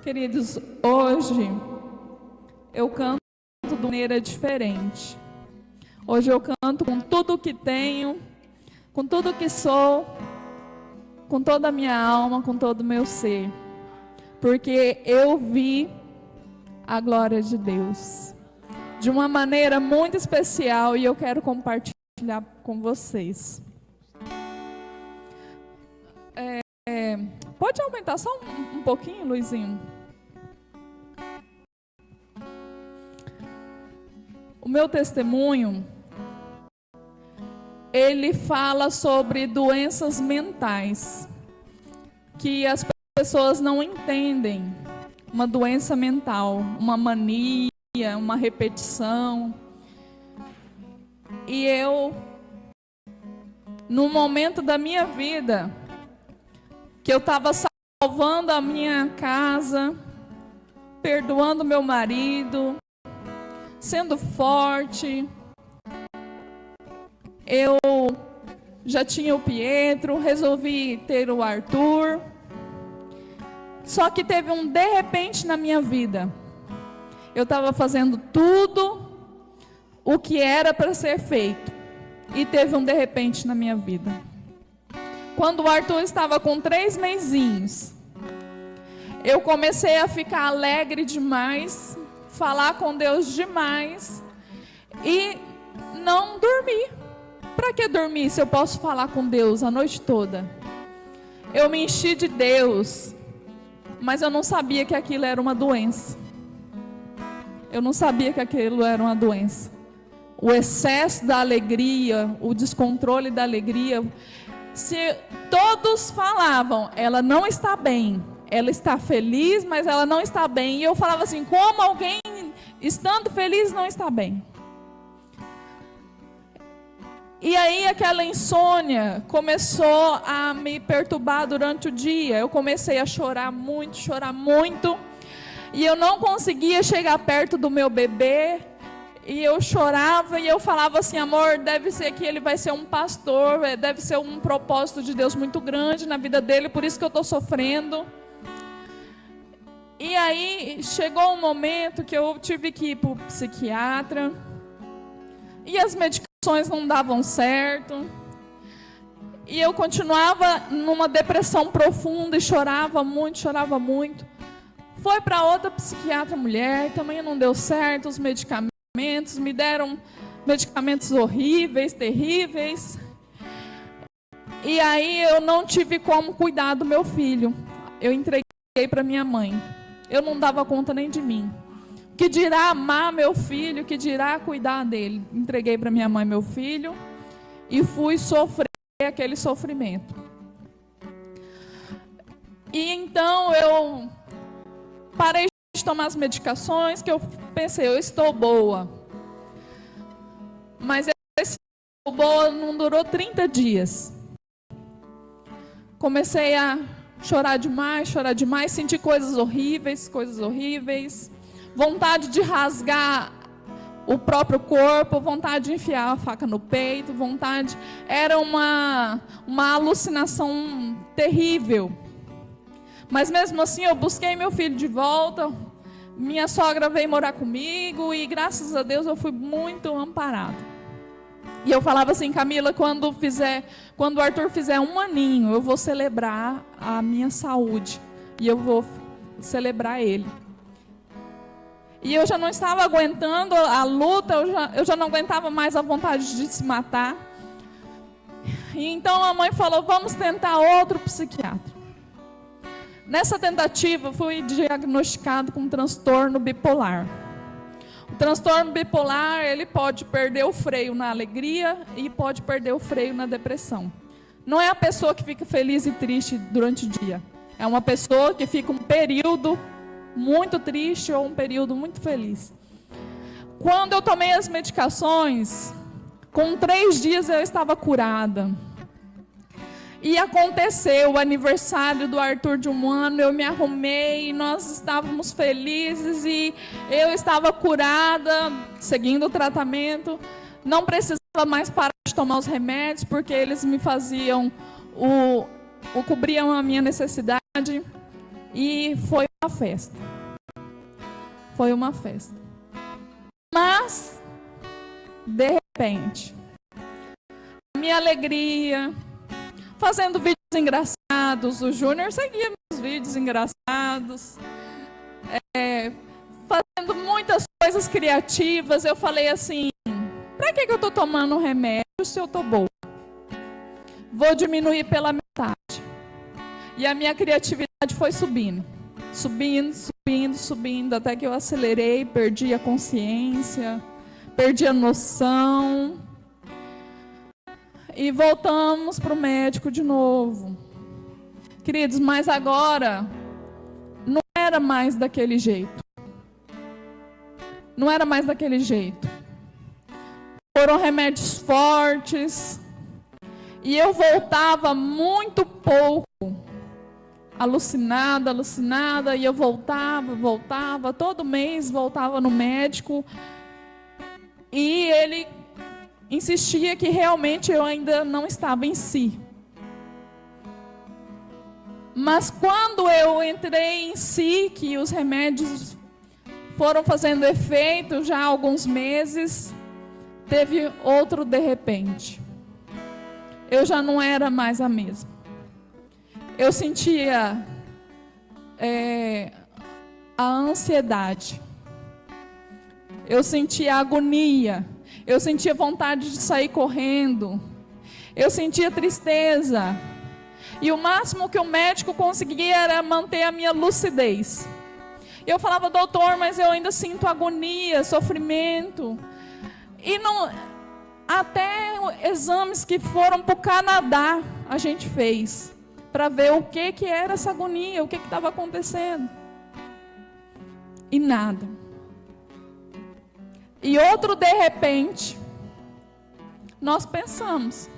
Queridos, hoje eu canto de maneira diferente. Hoje eu canto com tudo que tenho, com tudo que sou, com toda a minha alma, com todo o meu ser. Porque eu vi a glória de Deus de uma maneira muito especial e eu quero compartilhar com vocês. Pode aumentar só um pouquinho, Luizinho? O meu testemunho, ele fala sobre doenças mentais, que as pessoas não entendem. Uma doença mental, uma mania, uma repetição. E eu, no momento da minha vida, que eu estava salvando a minha casa, perdoando meu marido, sendo forte, eu já tinha o Pietro, resolvi ter o Arthur. Só que teve um de repente na minha vida. Eu estava fazendo tudo o que era para ser feito. E teve um de repente na minha vida. Quando o Arthur estava com 3 mesinhos, eu comecei a ficar alegre demais, falar com Deus demais e não dormir. Para que dormir se eu posso falar com Deus a noite toda? Eu me enchi de Deus, mas eu não sabia que aquilo era uma doença. Eu não sabia que aquilo era uma doença. O excesso da alegria, o descontrole da alegria. Se todos falavam, ela não está bem, ela está feliz, mas ela não está bem. E eu falava assim, como alguém estando feliz não está bem? E aí aquela insônia começou a me perturbar durante o dia. Eu comecei a chorar muito. E eu não conseguia chegar perto do meu bebê. E eu chorava e eu falava assim, amor, deve ser que ele vai ser um pastor, deve ser um propósito de Deus muito grande na vida dele, por isso que eu estou sofrendo. E aí chegou um momento que eu tive que ir para o psiquiatra. E as medicações não davam certo. E eu continuava numa depressão profunda e chorava muito. Foi para outra psiquiatra mulher, também não deu certo os medicamentos. Me deram medicamentos horríveis, terríveis. E aí eu não tive como cuidar do meu filho. Eu entreguei para minha mãe. Eu não dava conta nem de mim. Que dirá amar meu filho, que dirá cuidar dele. Entreguei para minha mãe meu filho e fui sofrer aquele sofrimento. E então eu parei de tomar as medicações, que eu pensei, eu estou boa. Mas esse boa não durou 30 dias. Comecei a chorar demais, senti coisas horríveis. Vontade de rasgar o próprio corpo, vontade de enfiar a faca no peito, Era uma alucinação terrível. Mas mesmo assim eu busquei meu filho de volta. Minha sogra veio morar comigo e graças a Deus eu fui muito amparada. E eu falava assim, Camila, quando o Arthur fizer 1 aninho, eu vou celebrar a minha saúde. E eu vou celebrar ele. E eu já não estava aguentando a luta, eu já não aguentava mais a vontade de se matar. E então a mãe falou, vamos tentar outro psiquiatra. Nessa tentativa, fui diagnosticado com um transtorno bipolar. O transtorno bipolar, ele pode perder o freio na alegria e pode perder o freio na depressão. Não é a pessoa que fica feliz e triste durante o dia. É uma pessoa que fica um período muito triste ou um período muito feliz. Quando eu tomei as medicações, com 3 dias eu estava curada. E aconteceu o aniversário do Arthur de 1 ano, eu me arrumei, nós estávamos felizes e eu estava curada, seguindo o tratamento. Não precisava mais parar de tomar os remédios, porque eles me faziam, cobriam a minha necessidade. E foi uma festa. Foi uma festa. Mas, de repente, a minha alegria, fazendo vídeos engraçados, o Júnior seguia meus vídeos engraçados, fazendo muitas coisas criativas. Eu falei assim, para que eu estou tomando remédio se eu estou boa? Vou diminuir pela metade. E a minha criatividade foi subindo. Subindo, até que eu acelerei, perdi a consciência, perdi a noção. E voltamos para o médico de novo. Queridos, mas agora não era mais daquele jeito. Não era mais daquele jeito. Foram remédios fortes. E eu voltava muito pouco. Alucinada, e eu voltava, todo mês voltava no médico, e ele insistia que realmente eu ainda não estava em si. Mas quando eu entrei em si, que os remédios foram fazendo efeito já há alguns meses, teve outro de repente. Eu já não era mais a mesma. Eu sentia a ansiedade, eu sentia a agonia, eu sentia vontade de sair correndo, eu sentia tristeza, e o máximo que o médico conseguia era manter a minha lucidez. Eu falava, doutor, mas eu ainda sinto agonia, sofrimento, e não, até exames que foram para o Canadá a gente fez, para ver o que era essa agonia, o que estava acontecendo. E nada. E outro de repente, nós pensamos,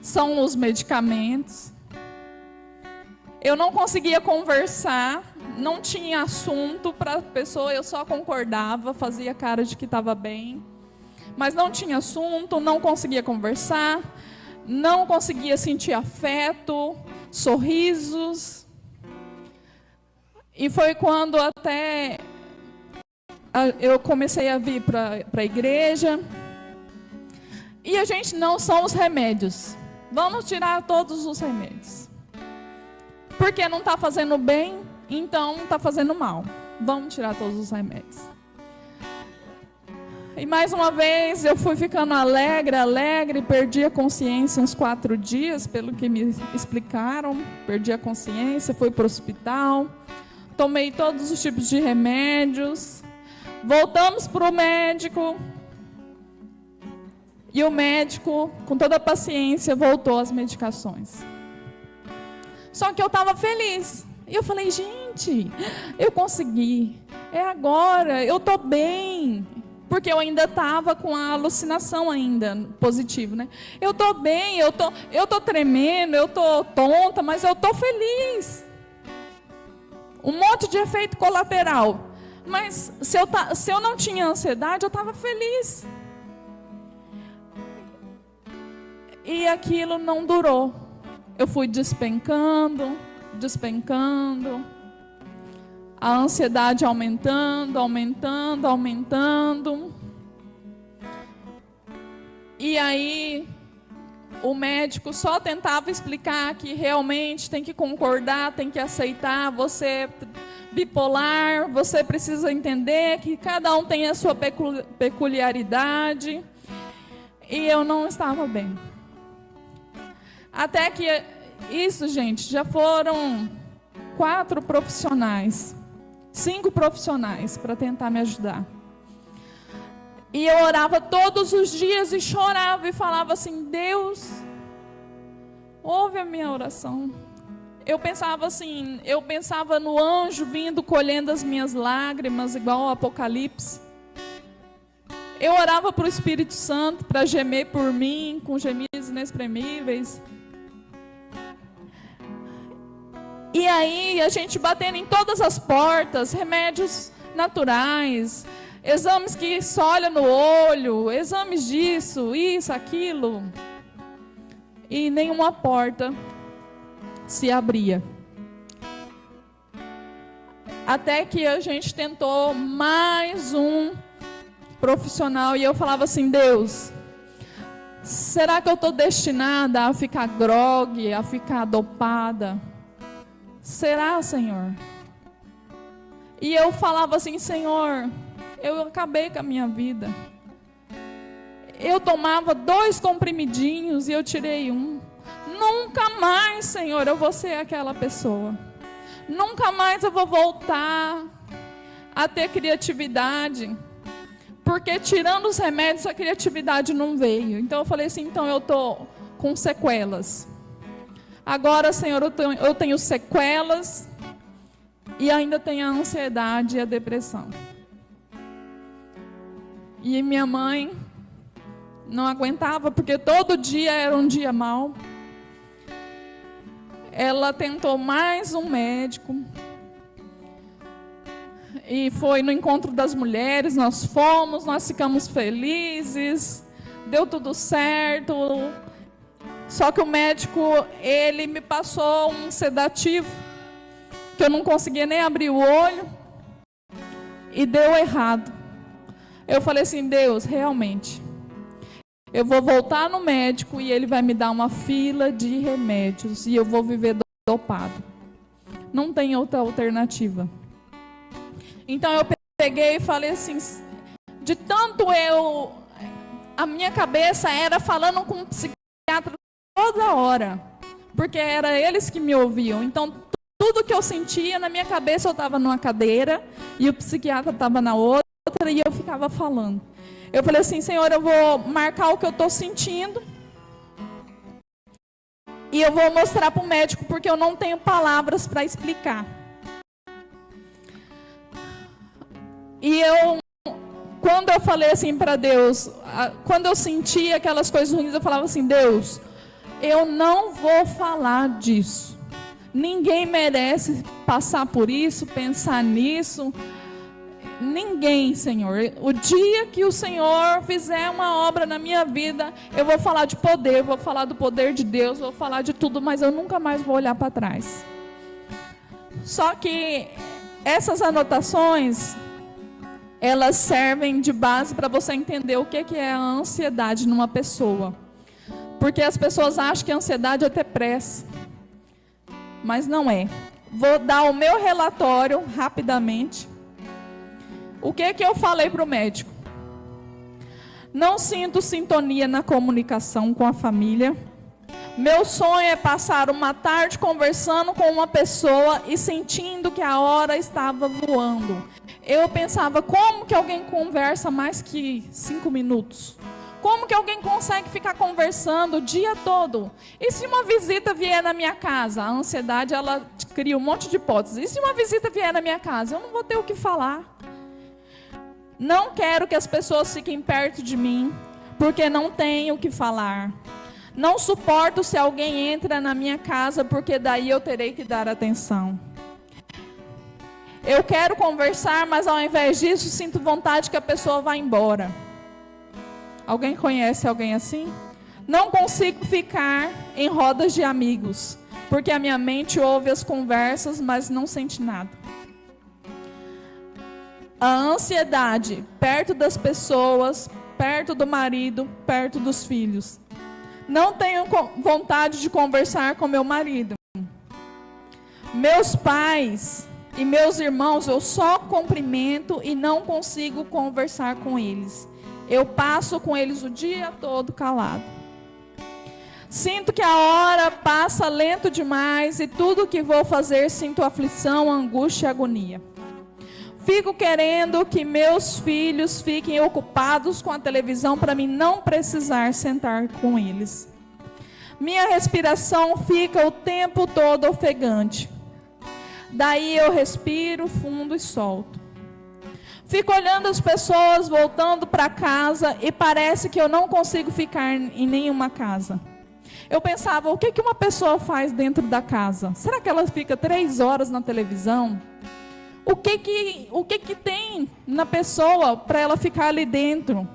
são os medicamentos. Eu não conseguia conversar, não tinha assunto para a pessoa, eu só concordava, fazia cara de que estava bem, mas não tinha assunto, não conseguia conversar, não conseguia sentir afeto, sorrisos. E foi quando até eu comecei a vir para a igreja. E a gente não são os remédios. Vamos tirar todos os remédios. Porque não está fazendo bem, então está fazendo mal. Vamos tirar todos os remédios. E mais uma vez eu fui ficando alegre, perdi a consciência uns 4 dias, pelo que me explicaram. Perdi a consciência, fui para o hospital, tomei todos os tipos de remédios, voltamos para o médico, e o médico, com toda a paciência, voltou as medicações. Só que eu estava feliz, e eu falei, gente, eu consegui, é agora, eu estou bem. Porque eu ainda estava com a alucinação ainda, positivo, né? Eu estou bem, eu tô tremendo, eu estou tonta, mas eu estou feliz. Um monte de efeito colateral. Mas se eu não tinha ansiedade, eu estava feliz. E aquilo não durou. Eu fui despencando. A ansiedade aumentando. E aí, o médico só tentava explicar que realmente tem que concordar, tem que aceitar, você é bipolar, você precisa entender que cada um tem a sua peculiaridade. E eu não estava bem. Até que isso, gente, já foram 4 profissionais. 5 profissionais para tentar me ajudar. E eu orava todos os dias e chorava e falava assim, Deus, ouve a minha oração. Eu pensava no anjo vindo colhendo as minhas lágrimas, igual ao Apocalipse. Eu orava para o Espírito Santo para gemer por mim, com gemidos inexprimíveis. E aí, a gente batendo em todas as portas, remédios naturais, exames que só olha no olho, exames disso, isso, aquilo. E nenhuma porta se abria. Até que a gente tentou mais um profissional e eu falava assim: Deus, será que eu estou destinada a ficar grogue, a ficar dopada? Será, Senhor? E eu falava assim: Senhor, eu acabei com a minha vida. Eu tomava 2 comprimidinhos e eu tirei 1. Nunca mais, Senhor, eu vou ser aquela pessoa. Nunca mais eu vou voltar a ter criatividade. Porque tirando os remédios, a criatividade não veio. Então eu falei assim: então eu estou com sequelas. Agora, Senhor, eu tenho sequelas e ainda tenho a ansiedade e a depressão. E minha mãe não aguentava, porque todo dia era um dia mau. Ela tentou mais um médico. E foi no encontro das mulheres, nós fomos, nós ficamos felizes, deu tudo certo. Só que o médico, ele me passou um sedativo, que eu não conseguia nem abrir o olho, e deu errado. Eu falei assim: Deus, realmente, eu vou voltar no médico e ele vai me dar uma fila de remédios e eu vou viver dopado. Não tem outra alternativa. Então eu peguei e falei assim, de tanto a minha cabeça era falando com um psiquiatra toda hora, porque era eles que me ouviam. Então tudo que eu sentia na minha cabeça, eu estava numa cadeira e o psiquiatra estava na outra e eu ficava falando. Eu falei assim: Senhor, eu vou marcar o que eu estou sentindo e eu vou mostrar para o médico, porque eu não tenho palavras para explicar. E quando eu falei assim para Deus, quando eu sentia aquelas coisas ruins, eu falava assim: Deus, eu não vou falar disso. Ninguém merece passar por isso, pensar nisso. Ninguém, Senhor. O dia que o Senhor fizer uma obra na minha vida, eu vou falar de poder, vou falar do poder de Deus, vou falar de tudo, mas eu nunca mais vou olhar para trás. Só que essas anotações, elas servem de base para você entender o que é a ansiedade numa pessoa. Porque as pessoas acham que a ansiedade é ter pressa, mas não é. Vou dar o meu relatório rapidamente. O que eu falei para o médico? Não sinto sintonia na comunicação com a família. Meu sonho é passar uma tarde conversando com uma pessoa e sentindo que a hora estava voando. Eu pensava: como que alguém conversa mais que 5 minutos? Como que alguém consegue ficar conversando o dia todo? E se uma visita vier na minha casa? A ansiedade, ela cria um monte de hipóteses. E se uma visita vier na minha casa? Eu não vou ter o que falar. Não quero que as pessoas fiquem perto de mim, porque não tenho o que falar. Não suporto se alguém entra na minha casa, porque daí eu terei que dar atenção. Eu quero conversar, mas ao invés disso, sinto vontade que a pessoa vá embora. Alguém conhece alguém assim? Não consigo ficar em rodas de amigos, porque a minha mente ouve as conversas, mas não sente nada. A ansiedade, perto das pessoas, perto do marido, perto dos filhos. Não tenho vontade de conversar com meu marido. Meus pais e meus irmãos, eu só cumprimento e não consigo conversar com eles. Eu passo com eles o dia todo calado. Sinto que a hora passa lento demais e tudo que vou fazer sinto aflição, angústia e agonia. Fico querendo que meus filhos fiquem ocupados com a televisão para mim não precisar sentar com eles. Minha respiração fica o tempo todo ofegante. Daí eu respiro fundo e solto. Fico olhando as pessoas voltando para casa e parece que eu não consigo ficar em nenhuma casa. Eu pensava: o que uma pessoa faz dentro da casa? Será que ela fica 3 horas na televisão? O que tem na pessoa para ela ficar ali dentro?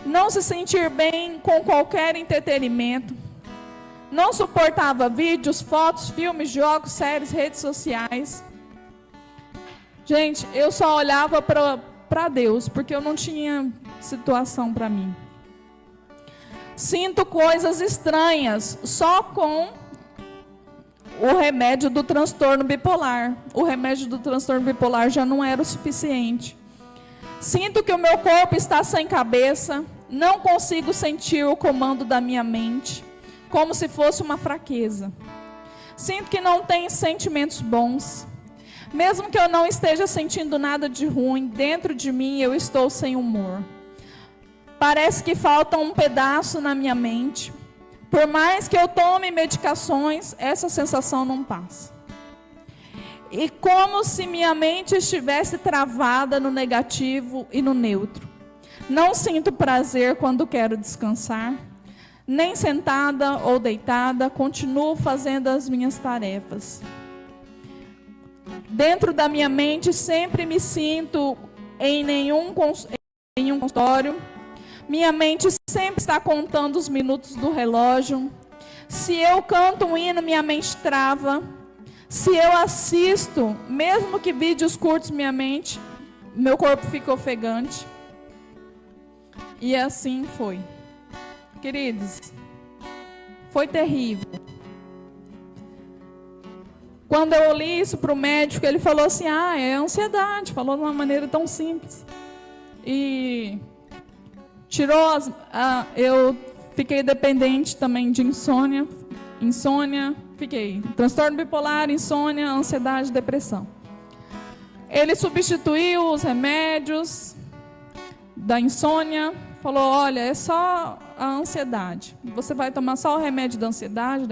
Não se sentir bem com qualquer entretenimento. Não suportava vídeos, fotos, filmes, jogos, séries, redes sociais. Gente, eu só olhava para Deus, porque eu não tinha situação para mim. Sinto coisas estranhas só com o remédio do transtorno bipolar. O remédio do transtorno bipolar já não era o suficiente. Sinto que o meu corpo está sem cabeça, não consigo sentir o comando da minha mente, como se fosse uma fraqueza. Sinto que não tenho sentimentos bons. Mesmo que eu não esteja sentindo nada de ruim, dentro de mim eu estou sem humor. Parece que falta um pedaço na minha mente. Por mais que eu tome medicações, essa sensação não passa. E como se minha mente estivesse travada no negativo e no neutro. Não sinto prazer quando quero descansar. Nem sentada ou deitada, continuo fazendo as minhas tarefas. Dentro da minha mente, sempre me sinto em nenhum consultório. Minha mente sempre está contando os minutos do relógio. Se eu canto um hino, minha mente trava. Se eu assisto, mesmo que vídeos curtos, meu corpo fica ofegante. E assim foi. Queridos, foi terrível. Quando eu li isso para o médico, ele falou assim, é ansiedade. Falou de uma maneira tão simples. E tirou, eu fiquei dependente também de insônia, fiquei transtorno bipolar, insônia, ansiedade, depressão. Ele substituiu os remédios da insônia, falou, olha, é só a ansiedade. Você vai tomar só o remédio da ansiedade,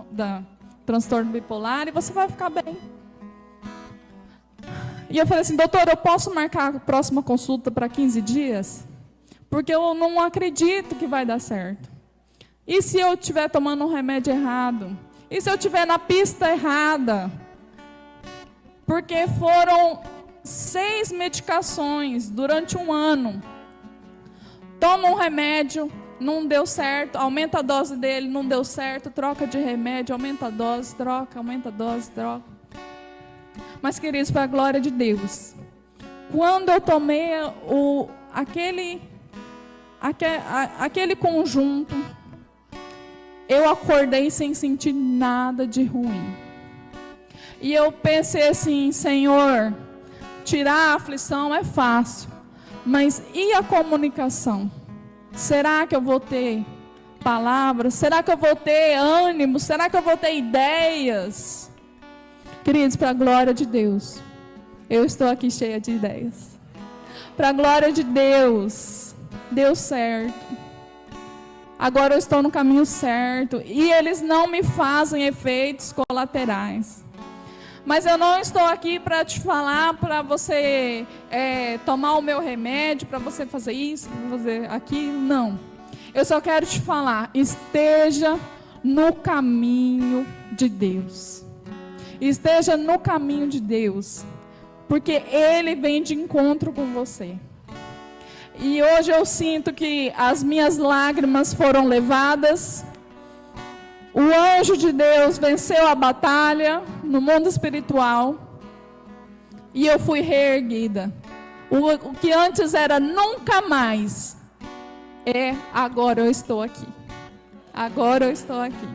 da transtorno bipolar e você vai ficar bem. E eu falei assim, doutor, eu posso marcar a próxima consulta para 15 dias? Porque eu não acredito que vai dar certo. E se eu estiver tomando um remédio errado? E se eu estiver na pista errada? Porque foram 6 medicações durante um ano. Toma um remédio, não deu certo, aumenta a dose dele, não deu certo, troca de remédio, aumenta a dose, troca, aumenta a dose, troca. Mas, queridos, para a glória de Deus, quando eu tomei aquele conjunto, eu acordei sem sentir nada de ruim. E eu pensei assim, Senhor, tirar a aflição é fácil, mas e a comunicação? Será que eu vou ter palavras? Será que eu vou ter ânimo? Será que eu vou ter ideias? Queridos, para a glória de Deus, eu estou aqui cheia de ideias. Para a glória de Deus, deu certo. Agora eu estou no caminho certo. E eles não me fazem efeitos colaterais. Mas eu não estou aqui para te falar, para você tomar o meu remédio, para você fazer isso, para fazer aquilo. Não. Eu só quero te falar, esteja no caminho de Deus. Esteja no caminho de Deus. Porque Ele vem de encontro com você. E hoje eu sinto que as minhas lágrimas foram levadas. O anjo de Deus venceu a batalha no mundo espiritual. E eu fui reerguida. O que antes era nunca mais, agora eu estou aqui. Agora eu estou aqui.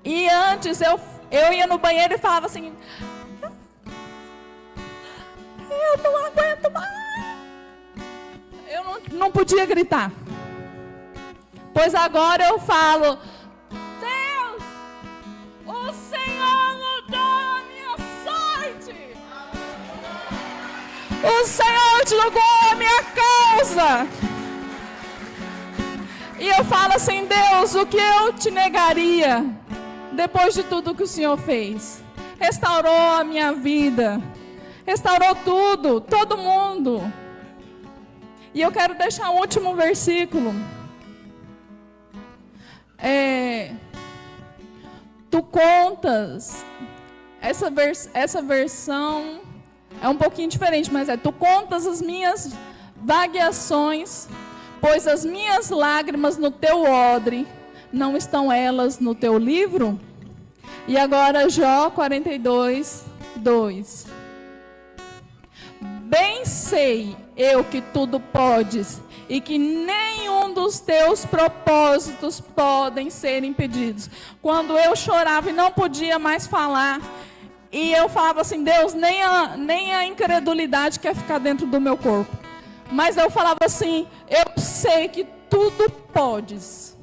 E antes eu ia no banheiro e falava assim, eu não aguento mais. Eu não podia gritar. Pois agora eu falo, Deus, o Senhor mudou a minha sorte. O Senhor julgou a minha causa. E eu falo assim, Deus, o que eu te negaria depois de tudo que o Senhor fez? Restaurou a minha vida. Restaurou tudo, todo mundo. E eu quero deixar o último versículo. Tu contas, essa versão é um pouquinho diferente, mas tu contas as minhas vagueações, pois as minhas lágrimas no teu odre, não estão elas no teu livro? E agora Jó 42, 2. Bem sei eu que tudo podes e que nenhum dos teus propósitos podem ser impedidos. Quando eu chorava e não podia mais falar, e eu falava assim, Deus, nem a incredulidade quer ficar dentro do meu corpo. Mas eu falava assim, eu sei que tudo podes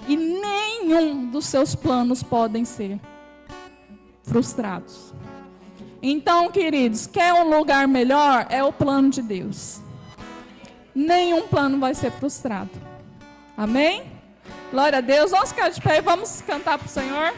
e nenhum dos seus planos podem ser frustrados. Então, queridos, quer um lugar melhor? É o plano de Deus. Nenhum plano vai ser frustrado. Amém? Glória a Deus. Vamos ficar de pé e vamos cantar para o Senhor.